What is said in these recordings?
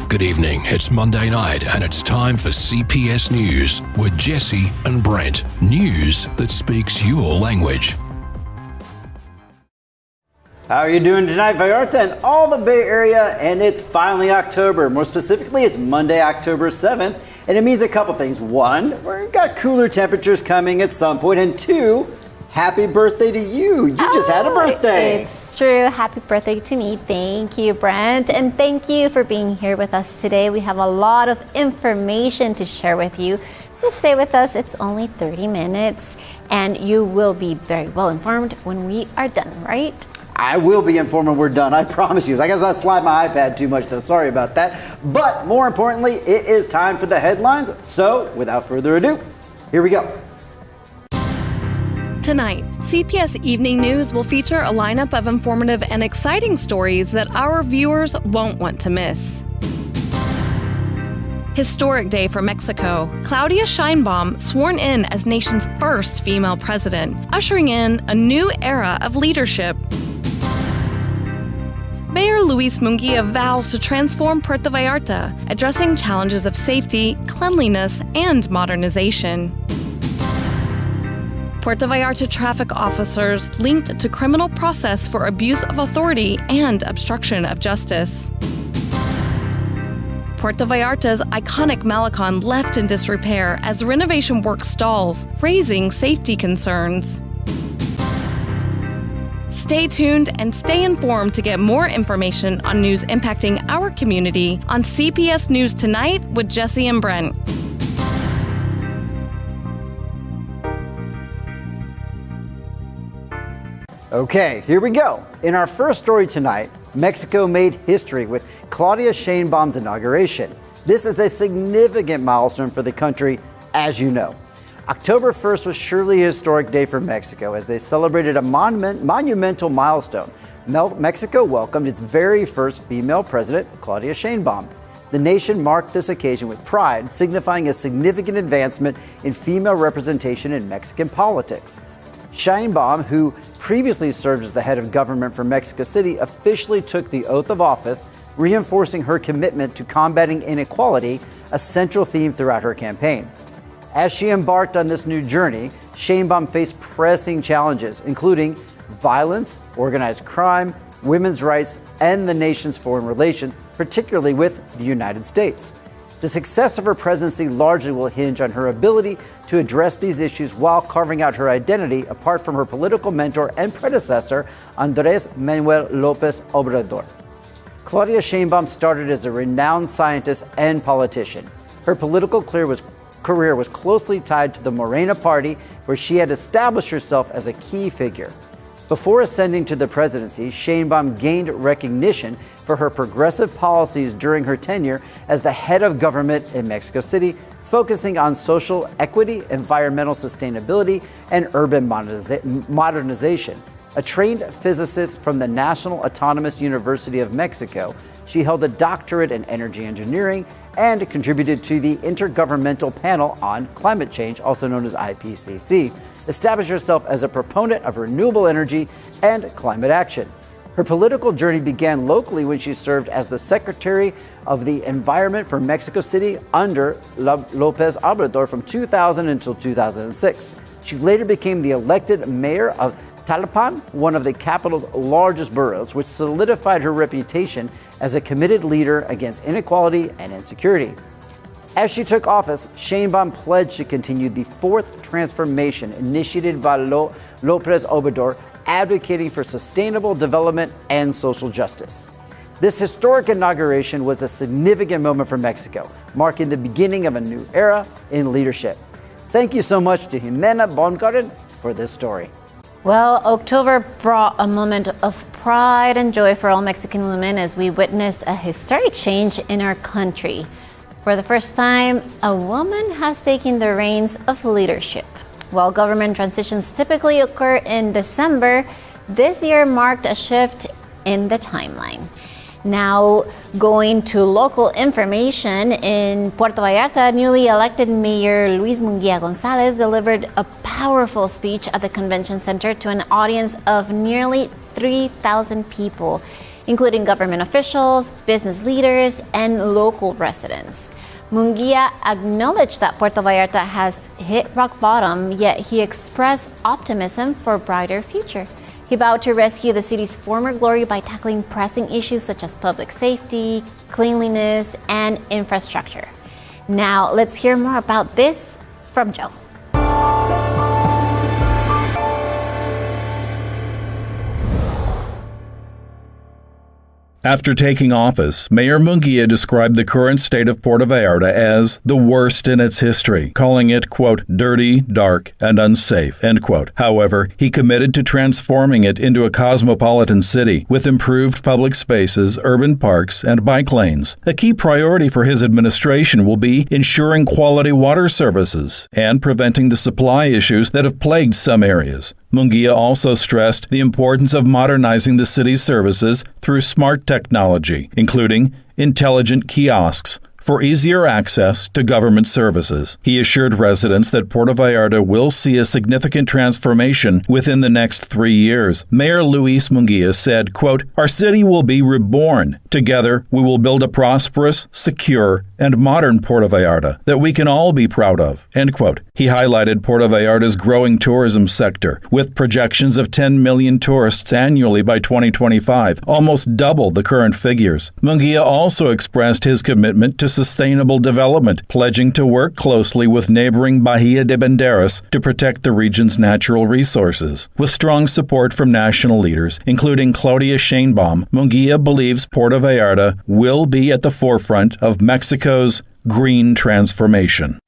Good evening. It's Monday night and it's time for CPS News with Jesse and Brent. News that speaks your language. How are you doing tonight, Vallarta and all the Bay Area? And it's finally October. More specifically, it's Monday, October 7th. And it means a couple things. One, we've got cooler temperatures coming at some point. And two, happy birthday to you. You just had a birthday. It's true. Happy birthday to me. Thank you, Brent. And thank you for being here with us today. We have a lot of information to share with you. So stay with us. It's only 30 minutes. And you will be very well informed when we are done, right? I will be informed when we're done, I promise you. I guess I slide my iPad too much though, sorry about that. But more importantly, it is time for the headlines. So without further ado, here we go. Tonight, CPS Evening News will feature a lineup of informative and exciting stories that our viewers won't want to miss. Historic day for Mexico. Claudia Sheinbaum sworn in as nation's first female president, ushering in a new era of leadership. Mayor Luis Munguia vows to transform Puerto Vallarta, addressing challenges of safety, cleanliness, and modernization. Puerto Vallarta traffic officers linked to criminal process for abuse of authority and obstruction of justice. Puerto Vallarta's iconic Malecon left in disrepair as renovation work stalls, raising safety concerns. Stay tuned and stay informed to get more information on news impacting our community on CPS News Tonight with Jesse and Brent. Okay, here we go. In our first story tonight, Mexico made history with Claudia Sheinbaum's inauguration. This is a significant milestone for the country, as you know. October 1st was surely a historic day for Mexico as they celebrated a monumental milestone. Mexico welcomed its very first female president, Claudia Sheinbaum. The nation marked this occasion with pride, signifying a significant advancement in female representation in Mexican politics. Sheinbaum, who previously served as the head of government for Mexico City, officially took the oath of office, reinforcing her commitment to combating inequality, a central theme throughout her campaign. As she embarked on this new journey, Sheinbaum faced pressing challenges, including violence, organized crime, women's rights, and the nation's foreign relations, particularly with the United States. The success of her presidency largely will hinge on her ability to address these issues while carving out her identity apart from her political mentor and predecessor, Andrés Manuel López Obrador. Claudia Sheinbaum started as a renowned scientist and politician. Her political career was closely tied to the Morena Party, where she had established herself as a key figure. Before ascending to the presidency, Sheinbaum gained recognition for her progressive policies during her tenure as the head of government in Mexico City, focusing on social equity, environmental sustainability, and urban modernization. A trained physicist from the National Autonomous University of Mexico, she held a doctorate in energy engineering and contributed to the Intergovernmental Panel on Climate Change, also known as IPCC, established herself as a proponent of renewable energy and climate action. Her political journey began locally when she served as the Secretary of the Environment for Mexico City under López Obrador from 2000 until 2006. She later became the elected mayor of Tlalpan, one of the capital's largest boroughs, which solidified her reputation as a committed leader against inequality and insecurity. As she took office, Sheinbaum pledged to continue the fourth transformation initiated by López Obrador, advocating for sustainable development and social justice. This historic inauguration was a significant moment for Mexico, marking the beginning of a new era in leadership. Thank you so much to Jimena Baumgarten for this story. Well, October brought a moment of pride and joy for all Mexican women as we witnessed a historic change in our country. For the first time, a woman has taken the reins of leadership. While government transitions typically occur in December, this year marked a shift in the timeline. Now, going to local information, in Puerto Vallarta, newly elected Mayor Luis Munguia Gonzalez delivered a powerful speech at the convention center to an audience of nearly 3,000 people. including government officials, business leaders, and local residents. Munguia acknowledged that Puerto Vallarta has hit rock bottom, yet he expressed optimism for a brighter future. He vowed to rescue the city's former glory by tackling pressing issues such as public safety, cleanliness, and infrastructure. Now, let's hear more about this from Joe. After taking office, Mayor Munguia described the current state of Puerto Vallarta as the worst in its history, calling it, quote, dirty, dark, and unsafe, end quote. However, he committed to transforming it into a cosmopolitan city with improved public spaces, urban parks, and bike lanes. A key priority for his administration will be ensuring quality water services and preventing the supply issues that have plagued some areas. Munguia also stressed the importance of modernizing the city's services through smart technology, including intelligent kiosks, for easier access to government services. He assured residents that Puerto Vallarta will see a significant transformation within the next 3 years. Mayor Luis Munguia said, quote, our city will be reborn. Together, we will build a prosperous, secure, and modern Puerto Vallarta that we can all be proud of, end quote. He highlighted Puerto Vallarta's growing tourism sector, with projections of 10 million tourists annually by 2025, almost double the current figures. Munguia also expressed his commitment to sustainable development, pledging to work closely with neighboring Bahía de Banderas to protect the region's natural resources. With strong support from national leaders, including Claudia Sheinbaum, Munguia believes Puerto Vallarta will be at the forefront of Mexico's green transformation.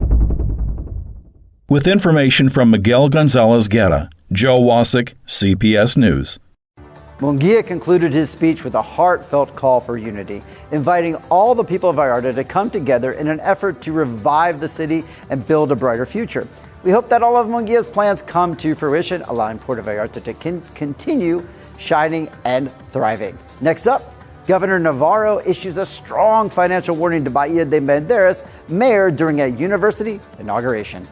With information from Miguel Gonzalez Guerra, Joe Wasik, CPS News. Munguia concluded his speech with a heartfelt call for unity, inviting all the people of Vallarta to come together in an effort to revive the city and build a brighter future. We hope that all of Munguia's plans come to fruition, allowing Puerto Vallarta to continue shining and thriving. Next up, Governor Navarro issues a strong financial warning to Bahía de Banderas mayor during a university inauguration.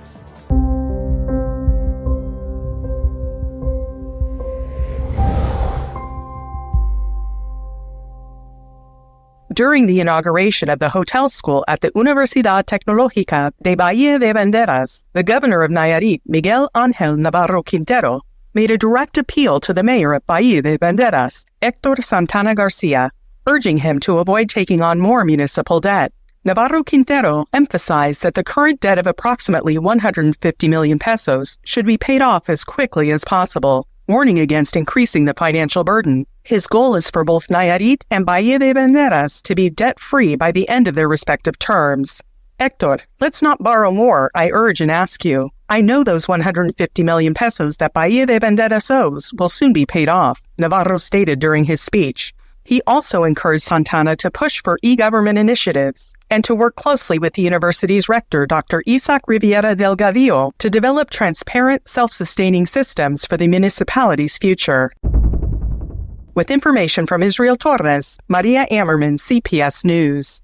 During the inauguration of the hotel school at the Universidad Tecnológica de Bahía de Banderas, the governor of Nayarit, Miguel Ángel Navarro Quintero, made a direct appeal to the mayor of Bahía de Banderas, Héctor Santana Garcia, urging him to avoid taking on more municipal debt. Navarro Quintero emphasized that the current debt of approximately 150 million pesos should be paid off as quickly as possible, warning against increasing the financial burden. His goal is for both Nayarit and Bahía de Banderas to be debt-free by the end of their respective terms. Héctor, let's not borrow more, I urge and ask you. I know those 150 million pesos that Bahía de Banderas owes will soon be paid off, Navarro stated during his speech. He also encouraged Santana to push for e-government initiatives and to work closely with the university's rector, Dr. Isaac Riviera Delgadillo, to develop transparent, self-sustaining systems for the municipality's future. With information from Israel Torres, Maria Ammerman, CPS News.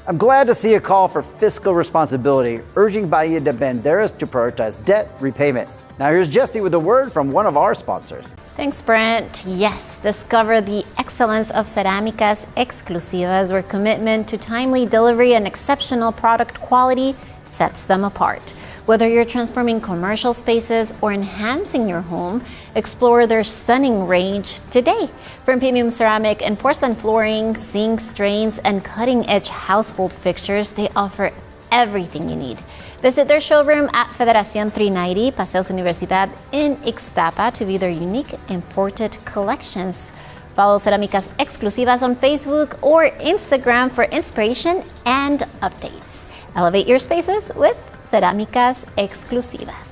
I'm glad to see a call for fiscal responsibility, urging Bahía de Banderas to prioritize debt repayment. Now here's Jesse with a word from one of our sponsors. Thanks, Brent. Yes, discover the excellence of Cerámicas Exclusivas, where commitment to timely delivery and exceptional product quality sets them apart. Whether you're transforming commercial spaces or enhancing your home, explore their stunning range today. From premium ceramic and porcelain flooring, sinks, drains, and cutting-edge household fixtures, they offer everything you need. Visit their showroom at Federación 390, Paseos Universidad in Ixtapa to view their unique imported collections. Follow Cerámicas Exclusivas on Facebook or Instagram for inspiration and updates. Elevate your spaces with Cerámicas Exclusivas.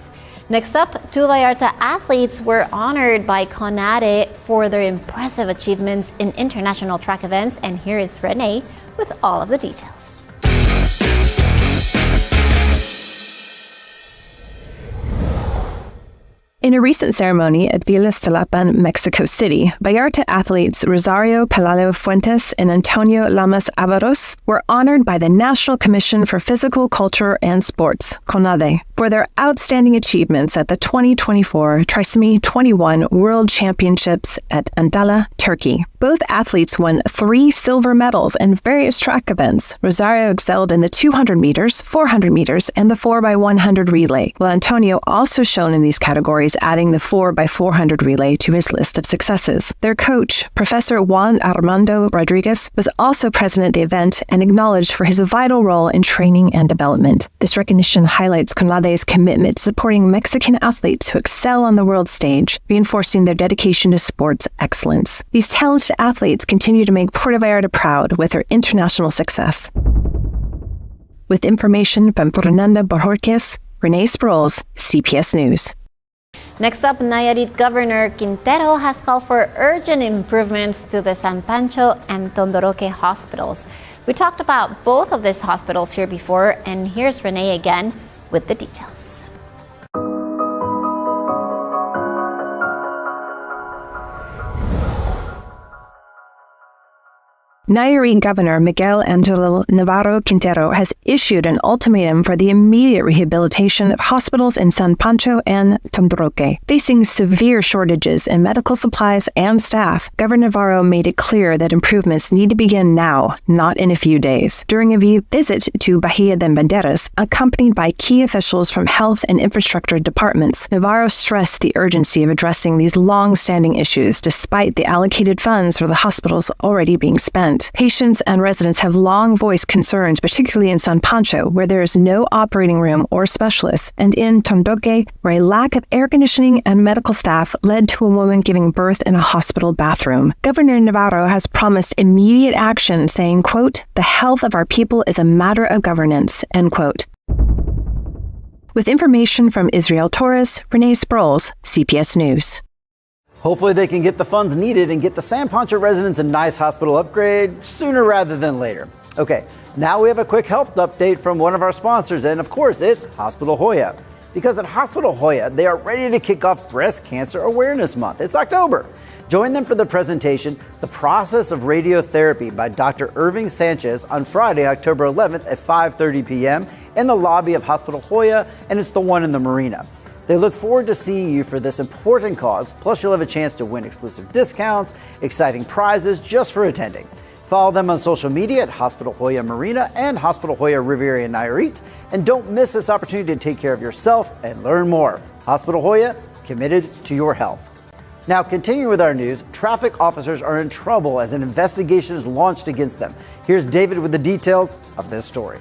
Next up, two Vallarta athletes were honored by CONADE for their impressive achievements in international track events, and here is Renee with all of the details. In a recent ceremony at Vilastalapan, Mexico City, Vallarta athletes Rosario Pelayo Fuentes and Antonio Lamas Avaros were honored by the National Commission for Physical Culture and Sports, CONADE, for their outstanding achievements at the 2024 Trisomy 21 World Championships at Antalya, Turkey. Both athletes won 3 silver medals in various track events. Rosario excelled in the 200 meters, 400 meters, and the 4x100 relay, while Antonio also shone in these categories, adding the 4x400 relay to his list of successes. Their coach, Professor Juan Armando Rodriguez, was also present at the event and acknowledged for his vital role in training and development. This recognition highlights CONADE's commitment to supporting Mexican athletes who excel on the world stage, reinforcing their dedication to sports excellence. These talented athletes continue to make Puerto Vallarta proud with their international success. With information from Fernanda Bojorquez, Renee Sproles, CPS News. Next up, Nayarit Governor Quintero has called for urgent improvements to the San Pancho and Tondoroque hospitals. We talked about both of these hospitals here before, and here's Renee again with the details. Nayarit Governor Miguel Angel Navarro Quintero has issued an ultimatum for the immediate rehabilitation of hospitals in San Pancho and Tondoroque. Facing severe shortages in medical supplies and staff, Governor Navarro made it clear that improvements need to begin now, not in a few days. During a visit to Bahía de Banderas, accompanied by key officials from health and infrastructure departments, Navarro stressed the urgency of addressing these long-standing issues despite the allocated funds for the hospitals already being spent. Patients and residents have long voiced concerns, particularly in San Pancho, where there is no operating room or specialists, and in Tondoroque, where a lack of air conditioning and medical staff led to a woman giving birth in a hospital bathroom. Governor Navarro has promised immediate action, saying, quote, "The health of our people is a matter of governance," end quote. With information from Israel Torres, Renee Sproles, CPS News. Hopefully they can get the funds needed and get the San Pancho residents a nice hospital upgrade sooner rather than later. Okay, now we have a quick health update from one of our sponsors, and of course it's Hospital Hoya. Because at Hospital Hoya, they are ready to kick off Breast Cancer Awareness Month. It's October. Join them for the presentation, The Process of Radiotherapy by Dr. Irving Sanchez on Friday, October 11th at 5:30 p.m. in the lobby of Hospital Hoya, and it's the one in the marina. They look forward to seeing you for this important cause, plus you'll have a chance to win exclusive discounts, exciting prizes just for attending. Follow them on social media at Hospital Hoya Marina and Hospital Hoya Riviera Nayarit, and don't miss this opportunity to take care of yourself and learn more. Hospital Hoya, committed to your health. Now, continuing with our news, traffic officers are in trouble as an investigation is launched against them. Here's David with the details of this story.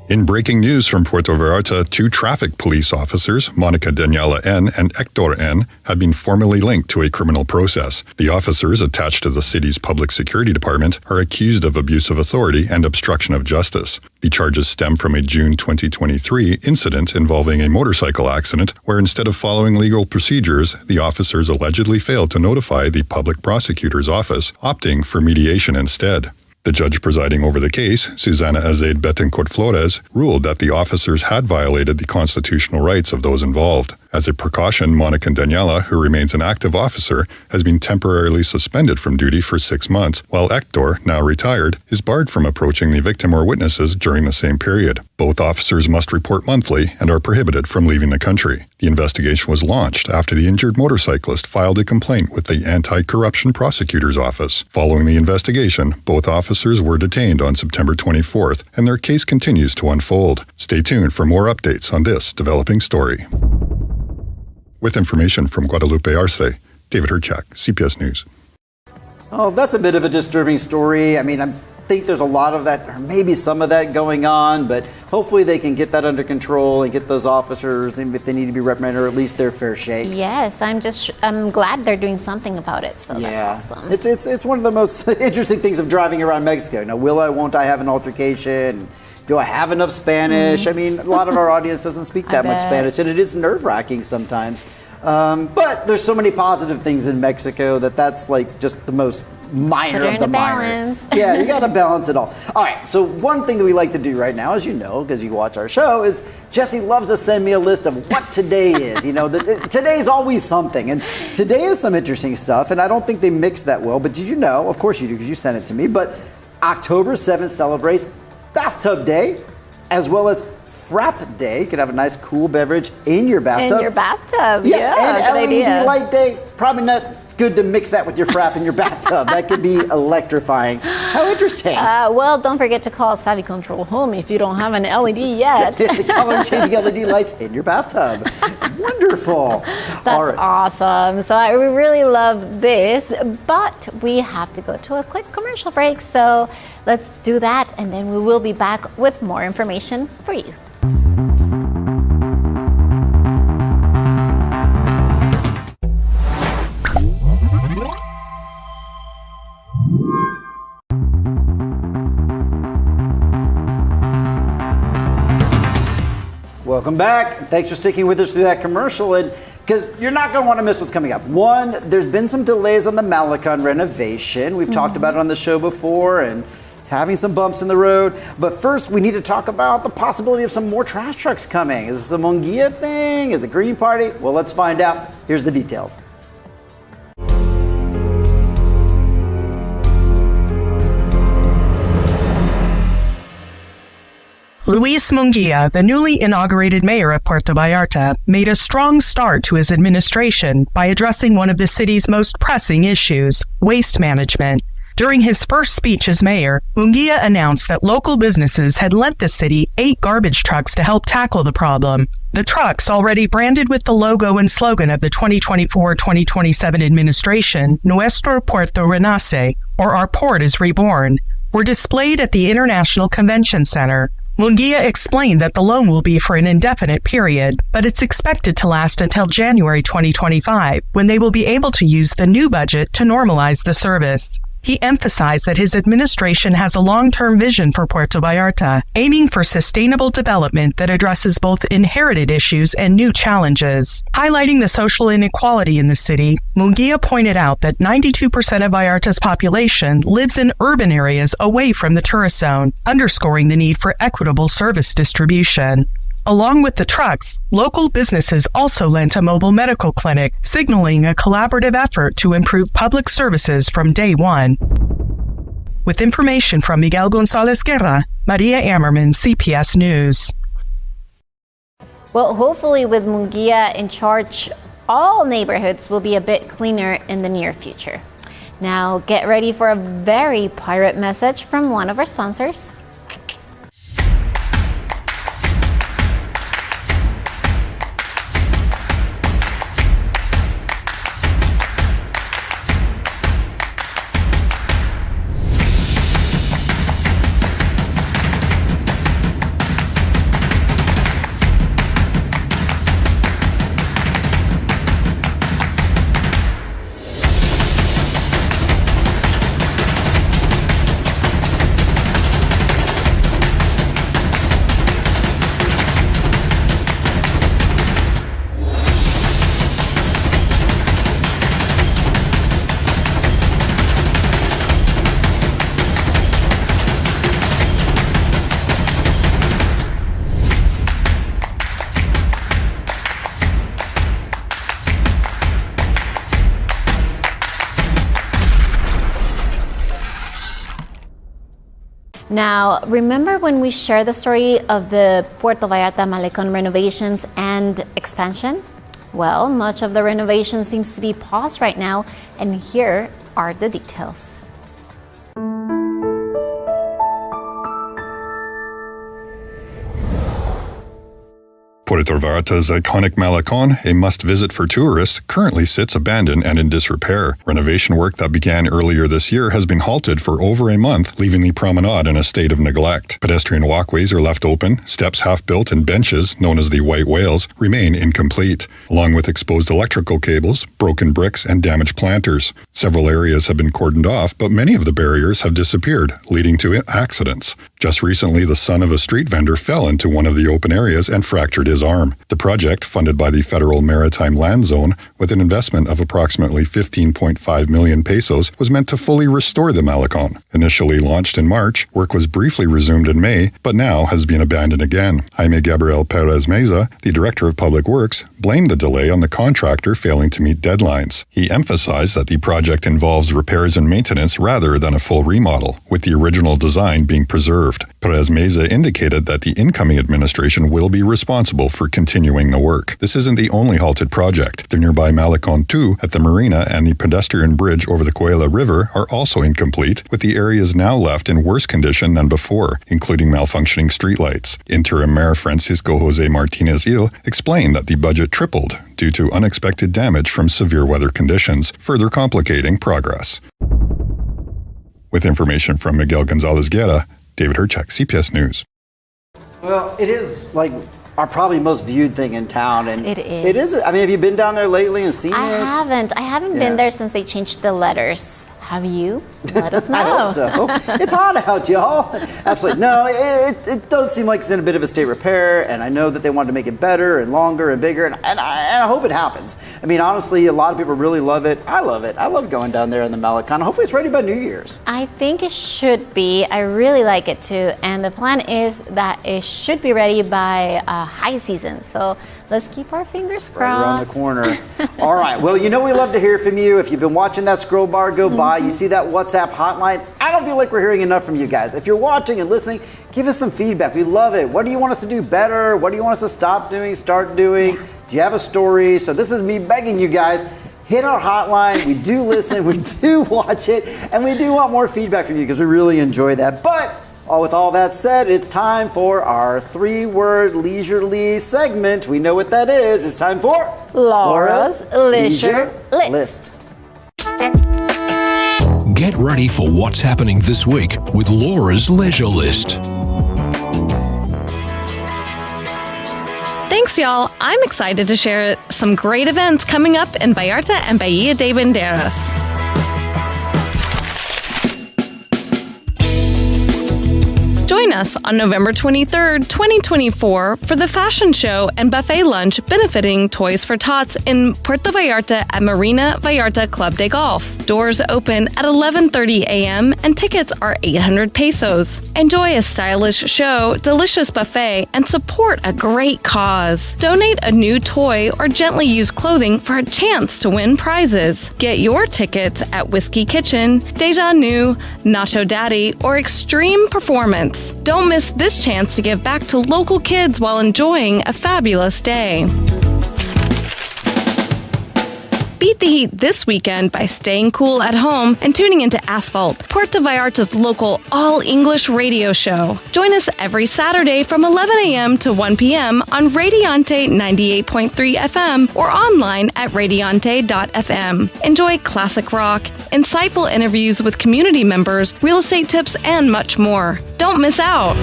In breaking news from Puerto Vallarta, 2 traffic police officers, Monica Daniela N. and Hector N., have been formally linked to a criminal process. The officers, attached to the city's public security department, are accused of abuse of authority and obstruction of justice. The charges stem from a June 2023 incident involving a motorcycle accident where, instead of following legal procedures, the officers allegedly failed to notify the public prosecutor's office, opting for mediation instead. The judge presiding over the case, Susana Azaid Betancourt Flores, ruled that the officers had violated the constitutional rights of those involved. As a precaution, Monica Daniela, who remains an active officer, has been temporarily suspended from duty for 6 months, while Hector, now retired, is barred from approaching the victim or witnesses during the same period. Both officers must report monthly and are prohibited from leaving the country. The investigation was launched after the injured motorcyclist filed a complaint with the Anti-Corruption Prosecutor's Office. Following the investigation, both officers were detained on September 24th, and their case continues to unfold. Stay tuned for more updates on this developing story. With information from Guadalupe Arce, David Herchak, CPS News. Oh, that's a bit of a disturbing story. I mean, I think there's a lot of that, or maybe some of that going on, but hopefully they can get that under control and get those officers, and if they need to be reprimanded, or at least their fair shake. Yes, I'm glad they're doing something about it. So yeah, that's awesome. It's one of the most interesting things of driving around Mexico. Now, won't I have an altercation? Do I have enough Spanish? I mean, a lot of our audience doesn't speak that much Spanish, and it is nerve-wracking sometimes. But there's so many positive things in Mexico that's like just the most minor Put her of the in a minor. balance. Yeah, you got to balance it all. All right, so one thing that we like to do right now, as you know, because you watch our show, is Jesse loves to send me a list of what today is. You know, today's always something, and today is some interesting stuff, and I don't think they mix that well, but did you know, of course you do because you sent it to me, but October 7th celebrates Bathtub Day, as well as Frap Day. You can have a nice cool beverage in your bathtub. In your bathtub, Yeah, and good LED idea. light day. Probably not good to mix that with your frap in your bathtub. That could be electrifying. How interesting. Well, don't forget to call Savvy Control Home if you don't have an LED yet. The color changing LED lights in your bathtub. Wonderful. That's All right. awesome. So I really love this, but we have to go to a quick commercial break. So let's do that, and then we will be back with more information for you. Welcome back. Thanks for sticking with us through that commercial, and because you're not going to want to miss what's coming up. One, there's been some delays on the Malecon renovation. We've talked about it on the show before, and it's having some bumps in the road. But first, we need to talk about the possibility of some more trash trucks coming. Is this a Munguia thing? Is it the Green Party? Well, let's find out. Here's the details. Luis Munguia, the newly inaugurated mayor of Puerto Vallarta, made a strong start to his administration by addressing one of the city's most pressing issues, waste management. During his first speech as mayor, Munguia announced that local businesses had lent the city 8 garbage trucks to help tackle the problem. The trucks, already branded with the logo and slogan of the 2024-2027 administration, Nuestro Puerto Renace, or Our Port is Reborn, were displayed at the International Convention Center. Munguia explained that the loan will be for an indefinite period, but it's expected to last until January 2025, when they will be able to use the new budget to normalize the service. He emphasized that his administration has a long-term vision for Puerto Vallarta, aiming for sustainable development that addresses both inherited issues and new challenges. Highlighting the social inequality in the city, Munguia pointed out that 92% of Vallarta's population lives in urban areas away from the tourist zone, underscoring the need for equitable service distribution. Along with the trucks, local businesses also lent a mobile medical clinic, signaling a collaborative effort to improve public services from day one. With information from Miguel Gonzalez Guerra, Maria Ammerman, CPS News. Well, hopefully with Munguia in charge, all neighborhoods will be a bit cleaner in the near future. Now get ready for a very pirate message from one of our sponsors. Now, remember when we shared the story of the Puerto Vallarta Malecon renovations and expansion? Well, much of the renovation seems to be paused right now, and here are the details. Puerto Vallarta's iconic Malecon, a must-visit for tourists, currently sits abandoned and in disrepair. Renovation work that began earlier this year has been halted for over a month, leaving the promenade in a state of neglect. Pedestrian walkways are left open, steps half-built, and benches, known as the white whales, remain incomplete, along with exposed electrical cables, broken bricks, and damaged planters. Several areas have been cordoned off, but many of the barriers have disappeared, leading to accidents. Just recently, the son of a street vendor fell into one of the open areas and fractured his arm. The project, funded by the Federal Maritime Land Zone with an investment of approximately 15.5 million pesos, was meant to fully restore the Malecón. Initially launched in March, work was briefly resumed in May, but now has been abandoned again. Jaime Gabriel Perez Meza, the Director of Public Works, blamed the delay on the contractor failing to meet deadlines. He emphasized that the project involves repairs and maintenance rather than a full remodel, with the original design being preserved. Perez Meza indicated that the incoming administration will be responsible for continuing the work. This isn't the only halted project. The nearby Malecón 2 at the marina and the pedestrian bridge over the Coela River are also incomplete, with the areas now left in worse condition than before, including malfunctioning streetlights. Interim Mayor Francisco Jose Martinez Il explained that the budget tripled due to unexpected damage from severe weather conditions, further complicating progress. With information from Miguel Gonzalez Guerra, David Herchak, CPS News. Well, it is like our probably most viewed thing in town, and It is. It is. I mean, have you been down there lately and seen it? I haven't been there since they changed the letters. Have you? Let us know. I hope so. It's hot out, y'all. Absolutely. No, it does seem like it's in a bit of a state of repair, and I know that they wanted to make it better and longer and bigger, and I hope it happens. I mean, honestly, a lot of people really love it. I love it. I love going down there in the Malecón. Hopefully it's ready by New Year's. I think it should be. I really like it too. And the plan is that it should be ready by high season. So let's keep our fingers crossed. Right around the corner. All right. Well, you know we love to hear from you. If you've been watching that scroll bar go by, you see that WhatsApp hotline. I don't feel like we're hearing enough from you guys. If you're watching and listening, give us some feedback. We love it. What do you want us to do better? What do you want us to stop doing, start doing? Do you have a story? So this is me begging you guys. Hit our hotline. We do listen. We do watch it. And we do want more feedback from you because we really enjoy that. But with all that said, it's time for our 3-word leisurely segment. We know what that is. It's time for Laura's Leisure List. Get ready for what's happening this week with Laura's Leisure List. Thanks, y'all. I'm excited to share some great events coming up in Vallarta and Bahía de Banderas. Join us on November 23rd, 2024 for the fashion show and buffet lunch benefiting Toys for Tots in Puerto Vallarta at Marina Vallarta Club de Golf. Doors open at 11:30 a.m. and tickets are 800 pesos. Enjoy a stylish show, delicious buffet, and support a great cause. Donate a new toy or gently used clothing for a chance to win prizes. Get your tickets at Whiskey Kitchen, Deja Nu, Nacho Daddy, or Extreme Performance. Don't miss this chance to give back to local kids while enjoying a fabulous day. Beat the heat this weekend by staying cool at home and tuning into Asphalt, Puerto Vallarta's local all-English radio show. Join us every Saturday from 11 a.m. to 1 p.m. on Radiante 98.3 FM or online at radiante.fm. Enjoy classic rock, insightful interviews with community members, real estate tips, and much more. Don't miss out.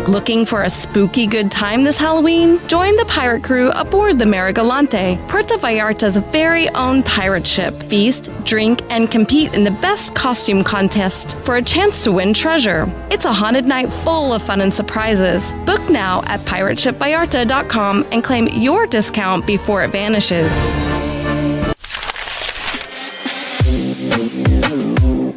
Looking for a spooky good time this Halloween? Join the pirate crew aboard the Marigalante, Puerto Vallarta's very own pirate ship. Feast, drink, and compete in the best costume contest for a chance to win treasure. It's a haunted night full of fun and surprises. Book now at pirateshipvallarta.com and claim your discount before it vanishes.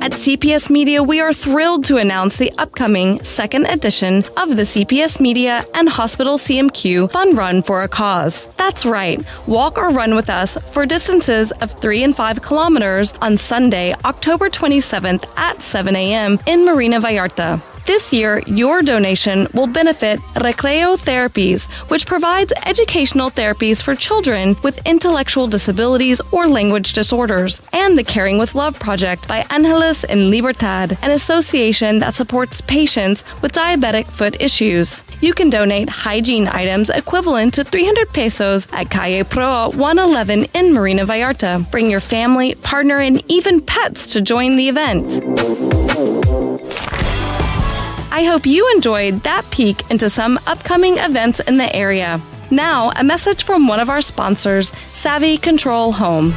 At CPS Media, we are thrilled to announce the upcoming second edition of the CPS Media and Hospital CMQ Fun Run for a Cause. That's right, walk or run with us for distances of 3 and 5 kilometers on Sunday, October 27th at 7 a.m. in Marina Vallarta. This year, your donation will benefit Recreo Therapies, which provides educational therapies for children with intellectual disabilities or language disorders, and the Caring with Love Project by Ángeles en Libertad, an association that supports patients with diabetic foot issues. You can donate hygiene items equivalent to 300 pesos at Calle Proa 111 in Marina Vallarta. Bring your family, partner, and even pets to join the event. I hope you enjoyed that peek into some upcoming events in the area. Now, a message from one of our sponsors, Savvy Control Home.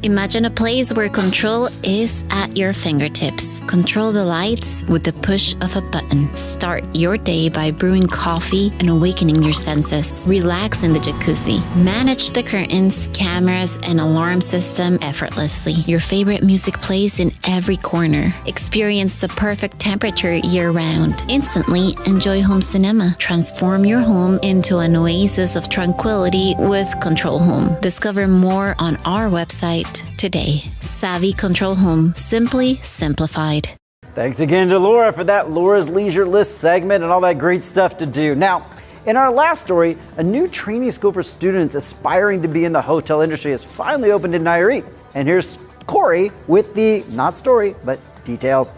Imagine a place where control is at your fingertips. Control the lights with the push of a button. Start your day by brewing coffee and awakening your senses. Relax in the jacuzzi. Manage the curtains, cameras, and alarm system effortlessly. Your favorite music plays in every corner. Experience the perfect temperature year-round. Instantly enjoy home cinema. Transform your home into an oasis of tranquility with Control Home. Discover more on our website today. Savvy Control Home. Simply simplified. Thanks again to Laura for that Laura's Leisure List segment and all that great stuff to do. Now, in our last story, a new training school for students aspiring to be in the hotel industry has finally opened in Nayarit. And here's Corey with the, not story, but details.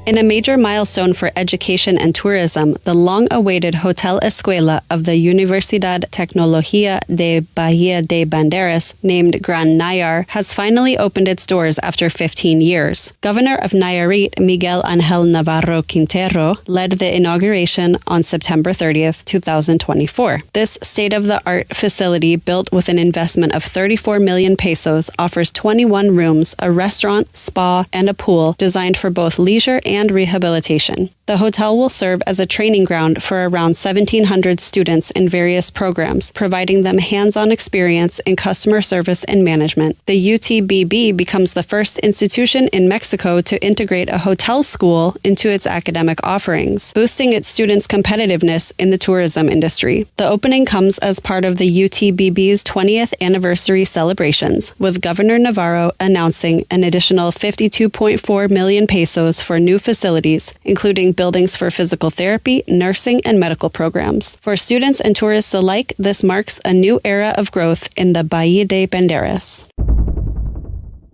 In a major milestone for education and tourism, the long-awaited Hotel Escuela of the Universidad Tecnología de Bahía de Banderas, named Gran Nayar, has finally opened its doors after 15 years. Governor of Nayarit, Miguel Ángel Navarro Quintero, led the inauguration on September 30th, 2024. This state-of-the-art facility, built with an investment of 34 million pesos, offers 21 rooms, a restaurant, spa, and a pool designed for both leisure and rehabilitation. The hotel will serve as a training ground for around 1,700 students in various programs, providing them hands-on experience in customer service and management. The UTBB becomes the first institution in Mexico to integrate a hotel school into its academic offerings, boosting its students' competitiveness in the tourism industry. The opening comes as part of the UTBB's 20th anniversary celebrations, with Governor Navarro announcing an additional 52.4 million pesos for new facilities, including buildings for physical therapy, nursing, and medical programs. For students and tourists alike, this marks a new era of growth in the Bahía de Banderas.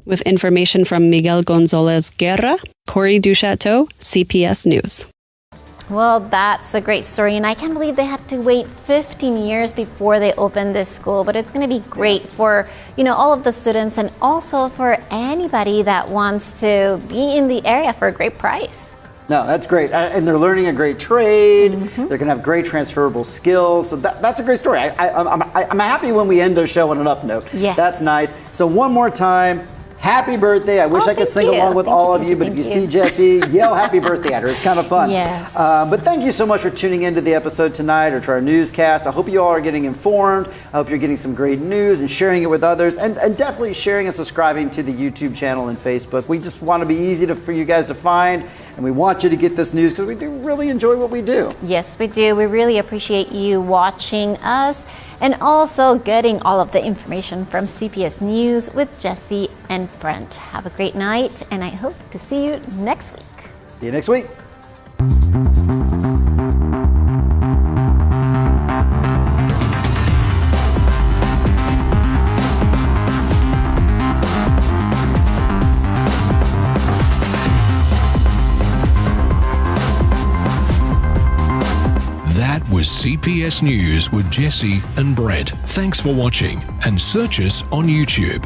With information from Miguel Gonzalez Guerra, Corey Duchateau, CPS News. Well, that's a great story, and I can't believe they had to wait 15 years before they opened this school, but it's going to be great for, all of the students and also for anybody that wants to be in the area for a great price. No, that's great. And they're learning a great trade. Mm-hmm. They're going to have great transferable skills. So that's a great story. I'm happy when we end the show on an up note. Yes. That's nice. So one more time, happy birthday. I wish I could sing along with all of you, but if you see Jessie, yell happy birthday at her. It's kind of fun. Yes. But thank you so much for tuning into the episode tonight or to our newscast. I hope you all are getting informed. I hope you're getting some great news and sharing it with others, and definitely sharing and subscribing to the YouTube channel and Facebook. We just want to be easy for you guys to find, and we want you to get this news because we do really enjoy what we do. Yes, we do. We really appreciate you watching us and also getting all of the information from CPS News with Jesse and Brent. Have a great night, and I hope to see you next week. See you next week. That was CPS News with Jesse and Brent. Thanks for watching, and search us on YouTube.